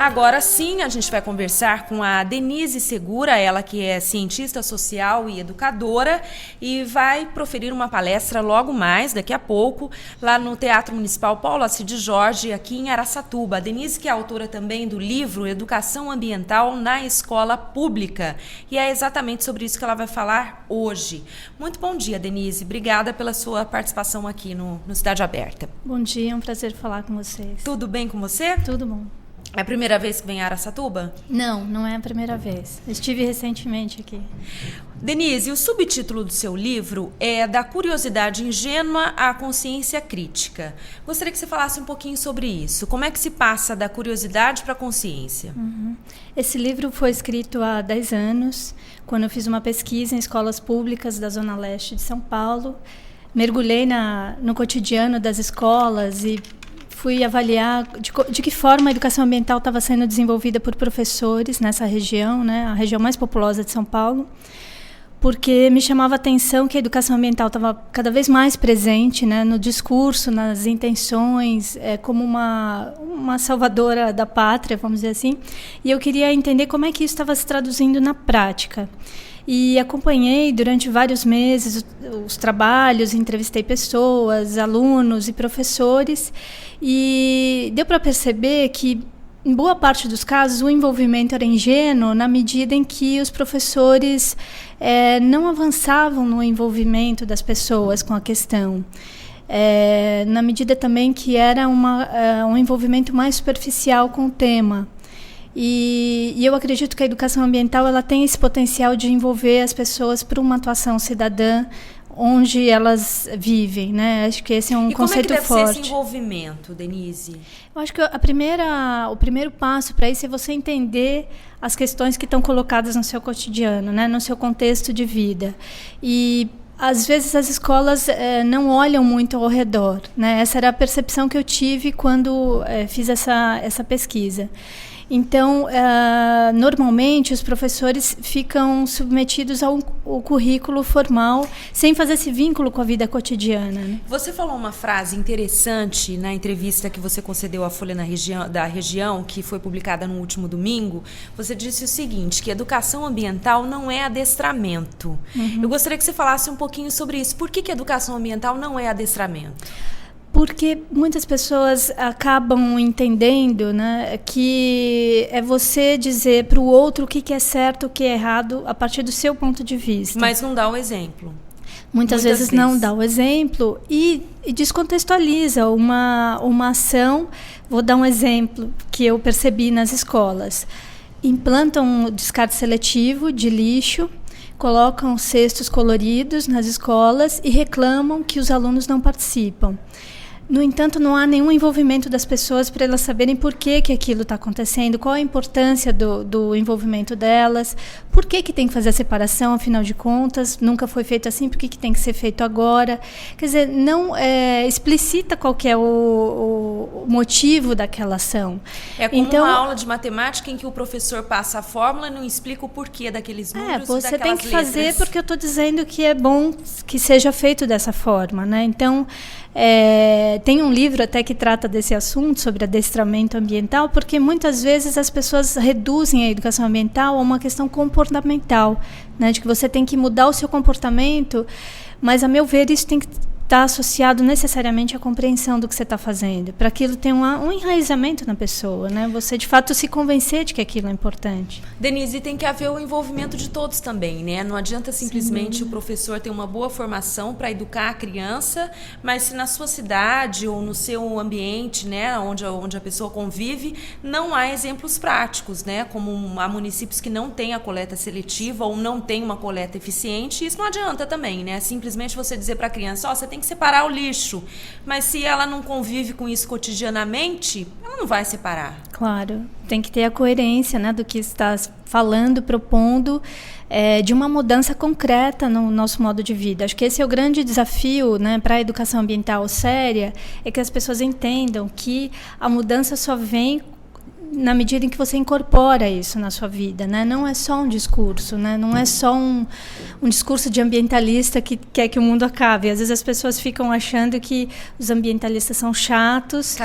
Agora sim, a gente vai conversar com a Denise Segura, ela que é cientista social e educadora, e vai proferir uma palestra logo mais, daqui a pouco, lá no Teatro Municipal Paulo Assídio Jorge, aqui em Araçatuba. A Denise, que é autora também do livro Educação Ambiental na Escola Pública, e é exatamente sobre isso que ela vai falar hoje. Muito bom dia, Denise. Obrigada pela sua participação aqui no Cidade Aberta. Bom dia, é um prazer falar com vocês. Tudo bem com você? Tudo bom. É a primeira vez que vem a Araçatuba? Não, não é a primeira vez. Estive recentemente aqui. Denise, o subtítulo do seu livro é Da Curiosidade Ingênua à Consciência Crítica. Gostaria que você falasse um pouquinho sobre isso. Como é que se passa da curiosidade para a consciência? Esse livro foi escrito há 10 anos, quando eu fiz uma pesquisa em escolas públicas da Zona Leste de São Paulo. Mergulhei no cotidiano das escolas e fui avaliar de que forma a educação ambiental estava sendo desenvolvida por professores nessa região, né, a região mais populosa de São Paulo, porque me chamava a atenção que a educação ambiental estava cada vez mais presente, né, no discurso, nas intenções, como uma salvadora da pátria, vamos dizer assim, e eu queria entender como é que isso estava se traduzindo na prática. E acompanhei durante vários meses os trabalhos, entrevistei pessoas, alunos e professores, e deu para perceber que, em boa parte dos casos, o envolvimento era ingênuo na medida em que os professores não avançavam no envolvimento das pessoas com a questão. Na medida também que era um envolvimento mais superficial com o tema. E eu acredito que a educação ambiental ela tem esse potencial de envolver as pessoas para uma atuação cidadã onde elas vivem, né? Acho que esse é um conceito forte. E como é que deve ser esse envolvimento, Denise? Eu acho que o primeiro passo para isso é você entender as questões que estão colocadas no seu cotidiano, né? No seu contexto de vida. E às vezes as escolas não olham muito ao redor, né? Essa era a percepção que eu tive quando fiz essa pesquisa. Então, normalmente, os professores ficam submetidos ao currículo formal, sem fazer esse vínculo com a vida cotidiana, né? Você falou uma frase interessante na entrevista que você concedeu à Folha da Região, que foi publicada no último domingo. Você disse o seguinte, que educação ambiental não é adestramento. Eu gostaria que você falasse um pouquinho sobre isso. Por que educação ambiental não é adestramento? Porque muitas pessoas acabam entendendo, né, que é você dizer para o outro o que é certo, o que é errado, a partir do seu ponto de vista. Mas não dá o exemplo. Muitas vezes não dá o exemplo e descontextualiza uma ação. Vou dar um exemplo que eu percebi nas escolas. Implantam descarte seletivo de lixo, colocam cestos coloridos nas escolas e reclamam que os alunos não participam. No entanto, não há nenhum envolvimento das pessoas para elas saberem por que aquilo está acontecendo, qual a importância do envolvimento delas, por que tem que fazer a separação, afinal de contas, nunca foi feito assim, por que tem que ser feito agora? Quer dizer, não explicita qual que é o motivo daquela ação. É como uma aula de matemática em que o professor passa a fórmula e não explica o porquê daqueles números e daquelas letras. Você tem que fazer porque eu estou dizendo que é bom que seja feito dessa forma, né? Então, tem um livro até que trata desse assunto, sobre adestramento ambiental, porque muitas vezes as pessoas reduzem a educação ambiental a uma questão comportamental, né, de que você tem que mudar o seu comportamento, mas, a meu ver, isso tem que estar associado necessariamente à compreensão do que você está fazendo, para aquilo ter um enraizamento na pessoa, né? Você, de fato, se convencer de que aquilo é importante. Denise, tem que haver o envolvimento de todos também, né? Não adianta simplesmente o professor ter uma boa formação para educar a criança, mas se na sua cidade ou no seu ambiente, né, onde a pessoa convive, não há exemplos práticos, né? Como há municípios que não têm a coleta seletiva ou não têm uma coleta eficiente, isso não adianta também, né? Simplesmente você dizer para a criança, você tem que separar o lixo, mas se ela não convive com isso cotidianamente, ela não vai separar. Claro, tem que ter a coerência, né, do que está falando, propondo, de uma mudança concreta no nosso modo de vida. Acho que esse é o grande desafio, né, para a educação ambiental séria, é que as pessoas entendam que a mudança só vem na medida em que você incorpora isso na sua vida, né? Não é só um discurso, né? Não é só um discurso de ambientalista que quer que o mundo acabe. Às vezes as pessoas ficam achando que os ambientalistas são chatos,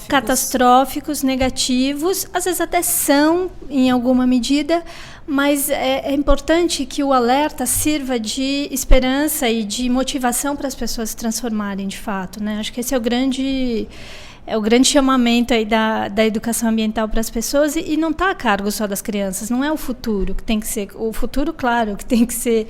catastróficos, negativos, às vezes até são em alguma medida, mas é importante que o alerta sirva de esperança e de motivação para as pessoas se transformarem de fato, né? Acho que esse é o grande chamamento aí da educação ambiental para as pessoas, e não está a cargo só das crianças. Não é o futuro que tem que ser, o futuro, claro, que tem que ser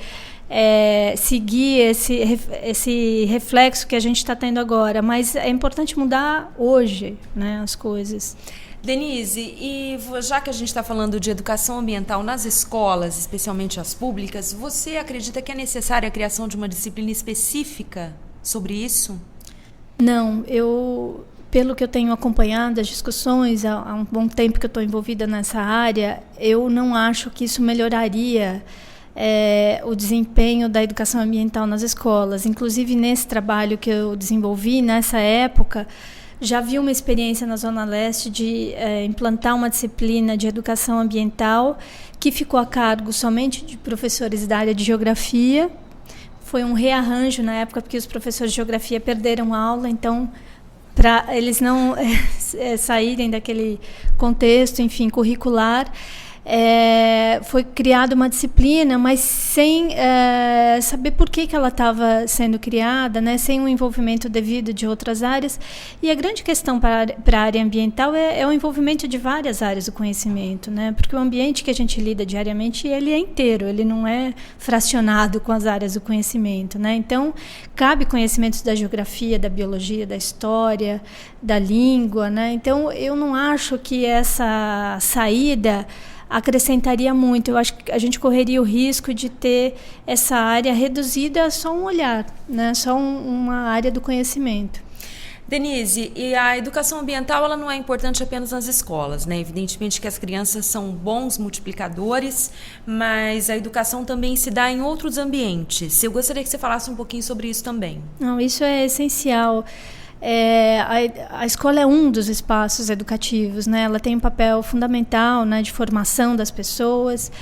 seguir esse reflexo que a gente está tendo agora, mas é importante mudar hoje, né, as coisas. Denise, e já que a gente está falando de educação ambiental nas escolas, especialmente as públicas, você acredita que é necessária a criação de uma disciplina específica sobre isso? Não, pelo que eu tenho acompanhado as discussões, há um bom tempo que eu estou envolvida nessa área, eu não acho que isso melhoraria o desempenho da educação ambiental nas escolas. Inclusive, nesse trabalho que eu desenvolvi, nessa época, já vi uma experiência na Zona Leste de implantar uma disciplina de educação ambiental que ficou a cargo somente de professores da área de geografia. Foi um rearranjo na época, porque os professores de geografia perderam aula, então, para eles não saírem daquele contexto, enfim, curricular, foi criada uma disciplina, mas sem saber por que ela estava sendo criada, né, sem um envolvimento devido de outras áreas. E a grande questão para a área ambiental é o envolvimento de várias áreas do conhecimento, né, porque o ambiente que a gente lida diariamente, ele é inteiro, ele não é fracionado com as áreas do conhecimento, né. Então, cabe conhecimentos da geografia, da biologia, da história, da língua, né. Então, eu não acho que essa saída acrescentaria muito. Eu acho que a gente correria o risco de ter essa área reduzida a só um olhar, né? Só uma área do conhecimento. Denise, e a educação ambiental, ela não é importante apenas nas escolas, né? Evidentemente que as crianças são bons multiplicadores, mas a educação também se dá em outros ambientes. Eu gostaria que você falasse um pouquinho sobre isso também. Não, isso é essencial. A escola é um dos espaços educativos, né? Ela tem um papel fundamental, né, de formação das pessoas,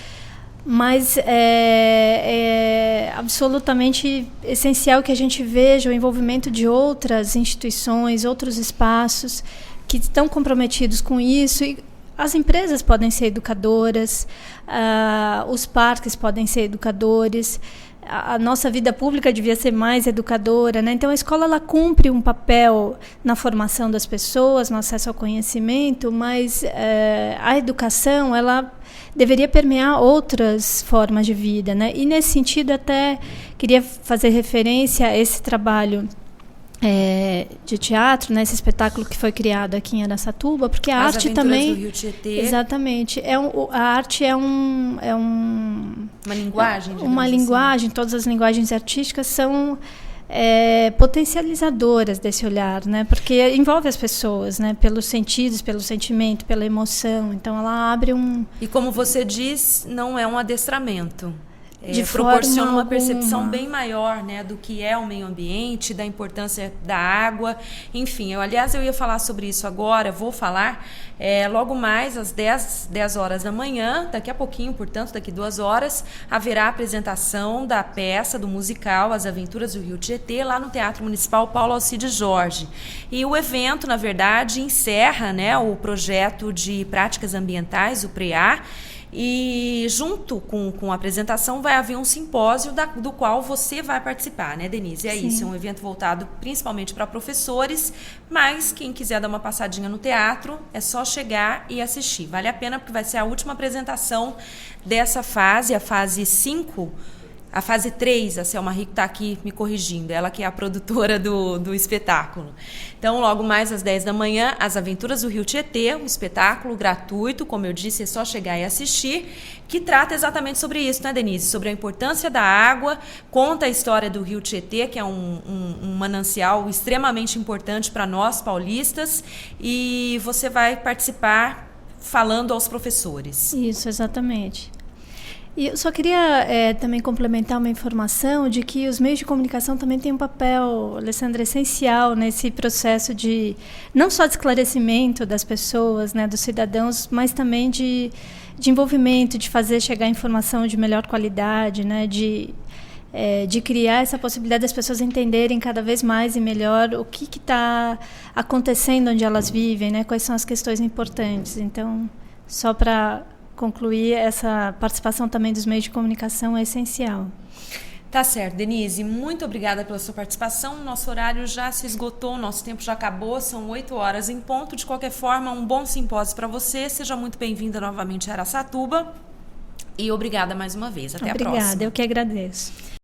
mas é absolutamente essencial que a gente veja o envolvimento de outras instituições, outros espaços que estão comprometidos com isso. E as empresas podem ser educadoras, os parques podem ser educadores. A nossa vida pública devia ser mais educadora, né? Então, a escola, ela cumpre um papel na formação das pessoas, no acesso ao conhecimento, mas a educação, ela deveria permear outras formas de vida, né? E, nesse sentido, até queria fazer referência a esse trabalho de teatro, né, esse espetáculo que foi criado aqui em Araçatuba, porque a arte também, do Rio Tietê. Exatamente, a arte é uma linguagem, uma linguagem, assim. Todas as linguagens artísticas são potencializadoras desse olhar, né, porque envolve as pessoas, né, pelos sentidos, pelo sentimento, pela emoção. Então ela abre E como você diz, não é um adestramento. Proporciona uma percepção bem maior, né, do que é o meio ambiente, da importância da água, enfim. Aliás, eu ia falar sobre isso agora, vou falar logo mais às 10 horas da manhã, daqui a pouquinho, portanto, daqui 2 horas, haverá a apresentação da peça, do musical As Aventuras do Rio Tietê, lá no Teatro Municipal Paulo Alcides Jorge. E o evento, na verdade, encerra, né, o projeto de práticas ambientais, o PREA. E junto com a apresentação vai haver um simpósio do qual você vai participar, né, Denise? É Sim. Isso, é um evento voltado principalmente para professores, mas quem quiser dar uma passadinha no teatro é só chegar e assistir. Vale a pena porque vai ser a última apresentação dessa fase, a fase 5. A fase 3, a Selma Rico está aqui me corrigindo, ela que é a produtora do espetáculo. Então, logo mais às 10 da manhã, As Aventuras do Rio Tietê, um espetáculo gratuito, como eu disse, é só chegar e assistir, que trata exatamente sobre isso, né, Denise? Sobre a importância da água, conta a história do Rio Tietê, que é um manancial extremamente importante para nós paulistas, e você vai participar falando aos professores. Isso, exatamente. E eu só queria também complementar uma informação de que os meios de comunicação também têm um papel, Alessandra, essencial nesse processo de não só de esclarecimento das pessoas, né, dos cidadãos, mas também de envolvimento, de fazer chegar informação de melhor qualidade, né, de criar essa possibilidade das pessoas entenderem cada vez mais e melhor o que está acontecendo onde elas vivem, né, quais são as questões importantes. Então, só para concluir, essa participação também dos meios de comunicação é essencial. Tá certo, Denise, muito obrigada pela sua participação. Nosso horário já se esgotou, nosso tempo já acabou, são 8 horas em ponto. De qualquer forma, um bom simpósio para você. Seja muito bem-vinda novamente a Araçatuba. E obrigada mais uma vez. Até a próxima. Obrigada, eu que agradeço.